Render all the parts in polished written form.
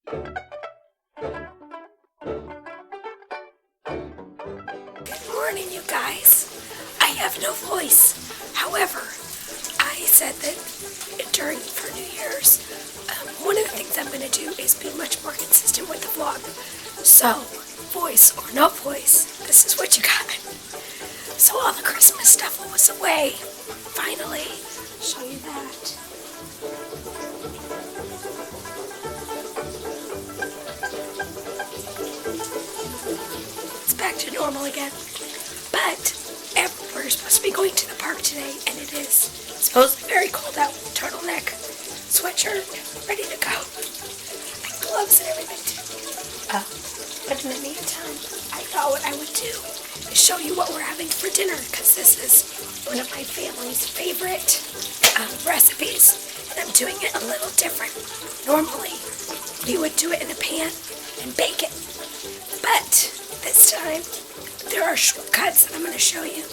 Good morning, you guys. I have no voice. However, I said that for New Year's, one of the things I'm going to do is be much more consistent with the vlog. So, voice or no voice, this is what you got. So all the Christmas stuff was away. Finally, show you that. It's back to normal again. But we're supposed to be going to the park today, and it is supposed to be very cold out. Turtleneck, sweatshirt, ready to go. And gloves and everything too. But in the meantime, I thought what I would do is show you what we're having for dinner, because this is one of my family's favorite recipes, and I'm doing it a little different. Normally, we would do it in a pan and bake it, but this time, there are shortcuts that I'm going to show you,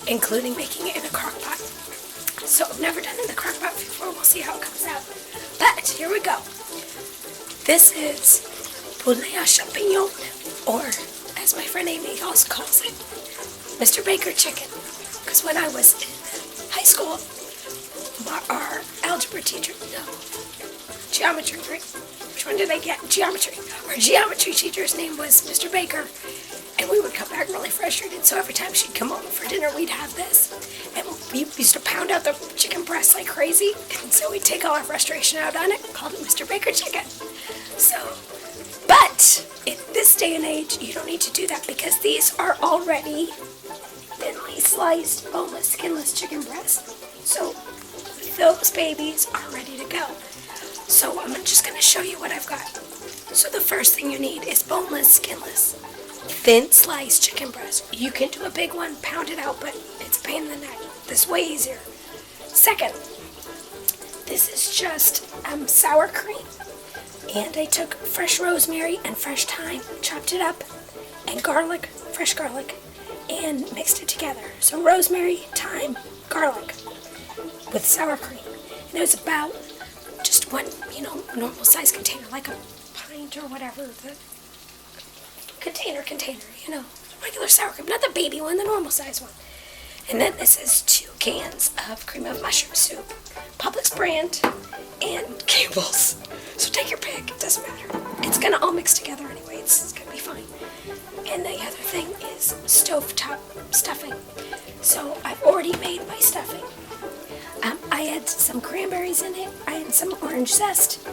including making it in a crock pot. So I've never done it in the crock pot before. We'll see how it comes out. But here we go. This is poulet champignon, or as my friend Amy also calls it, Mr. Baker chicken. Because when I was in high school, our algebra teacher, geometry, which one did I get? Geometry. Our geometry teacher's name was Mr. Baker. And we would come back really frustrated, so every time she'd come over for dinner, we'd have this. And we used to pound out the chicken breast like crazy, and so we'd take all our frustration out on it, called it Mr. Baker chicken. So, but in this day and age, you don't need to do that, because these are already thinly sliced, boneless, skinless chicken breasts. So those babies are ready to go. So I'm just going to show you what I've got. So the first thing you need is boneless, skinless, thin sliced chicken breast. You can do a big one, pound it out, but it's a pain in the neck. This is way easier. Second, this is just sour cream. And I took fresh rosemary and fresh thyme, chopped it up, and garlic, fresh garlic, and mixed it together. So rosemary, thyme, garlic with sour cream. And it was about just one, normal size container, like a pint or whatever, the container, regular sour cream, not the baby one, the normal size one. And then this is 2 cans of cream of mushroom soup, Publix brand, and Campbell's. So take your pick, it doesn't matter. It's gonna all mix together anyway, it's gonna be fine. And the other thing is stovetop stuffing. So I've already made my stuffing. I had some cranberries in it, I had some orange zest.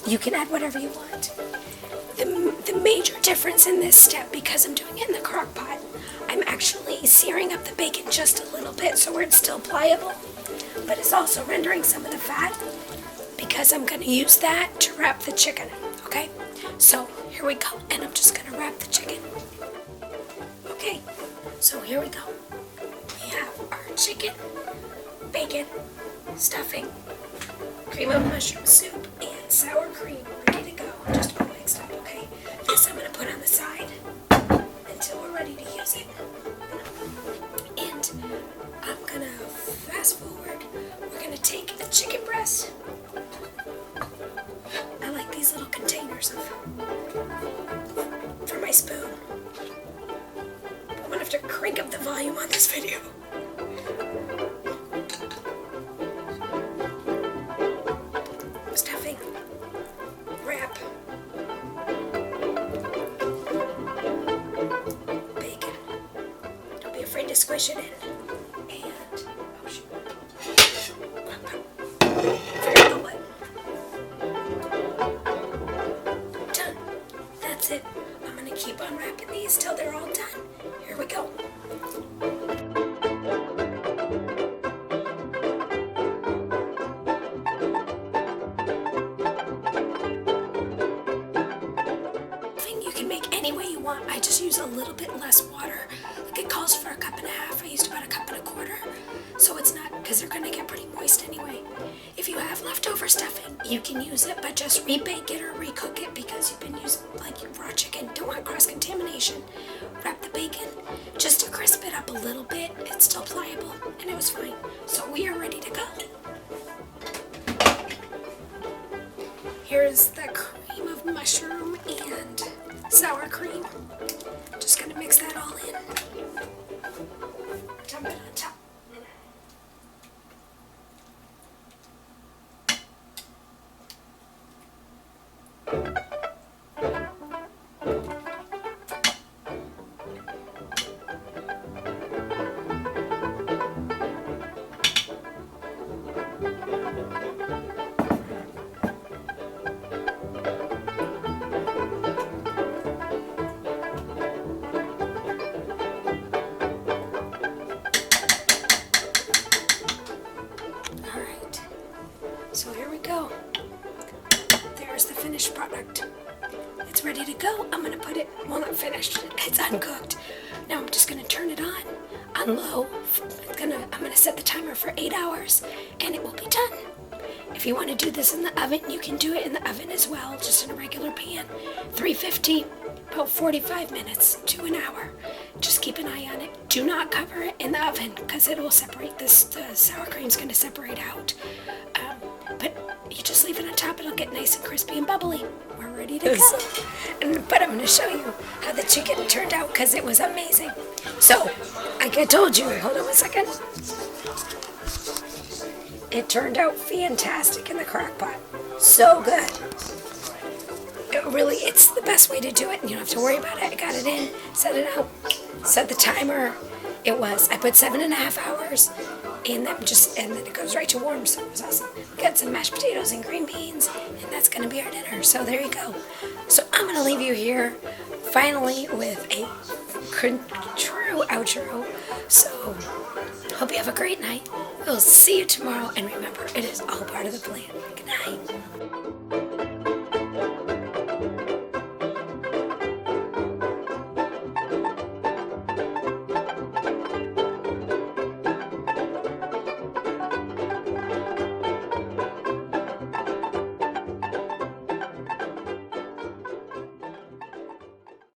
You can add whatever you want. The major difference in this step, because I'm doing it in the crock pot, I'm actually searing up the bacon just a little bit so where it's still pliable, but it's also rendering some of the fat, because I'm going to use that to wrap the chicken, okay? So here we go, and I'm just going to wrap the chicken. Okay, so here we go. We have our chicken, bacon, stuffing, cream of mushroom soup, and sour cream ready to go. Just all mixed up, okay? This I'm going to put on the side until we're ready to use it. And I'm going to fast forward. We're going to take the chicken breast. I like these little containers for my spoon. I'm going to have to crank up the volume on this video. Stuffing, wrap, bacon. Don't be afraid to squish it in. And, oh shoot. Fire the wood. Done. That's it. I'm going to keep on wrapping these till they're all done. Here we go. I just use a little bit less water. Like it calls for 1.5 cups. I used about 1.25 cups. So it's not, because they're going to get pretty moist anyway. If you have leftover stuffing, you can use it, but just rebake it or recook it, because you've been using like your raw chicken. Don't want cross-contamination. Wrap the bacon just to crisp it up a little bit. It's still pliable, and it was fine. So we are ready to go. Here's the cream of mushroom cream. Just gonna mix that all in. Dump it on top. Alright, so here we go. There's the finished product. It's ready to go. I'm gonna put it, well, not finished, it's uncooked. Now I'm just gonna turn it on low. I'm gonna set the timer for 8 hours and it will be done. If you want to do this in the oven, you can do it in the oven as well, just in a regular pan. 350, about 45 minutes to an hour. Just keep an eye on it. Do not cover it in the oven because it will separate this. The sour cream's going to separate out. But you just leave it on top. It'll get nice and crispy and bubbly. We're ready to go. But I'm going to show you how the chicken turned out because it was amazing. So, like I told you, hold on one second. It turned out fantastic in the crock pot. So good. It's the best way to do it. You don't have to worry about it. I got it in, set it out, set the timer. I put 7.5 hours and then it goes right to warm, so it was awesome. We got some mashed potatoes and green beans, and that's gonna be our dinner. So there you go. So I'm gonna leave you here finally with a true outro. So hope you have a great night. We'll see you tomorrow, and remember, it is all part of the plan. Good night.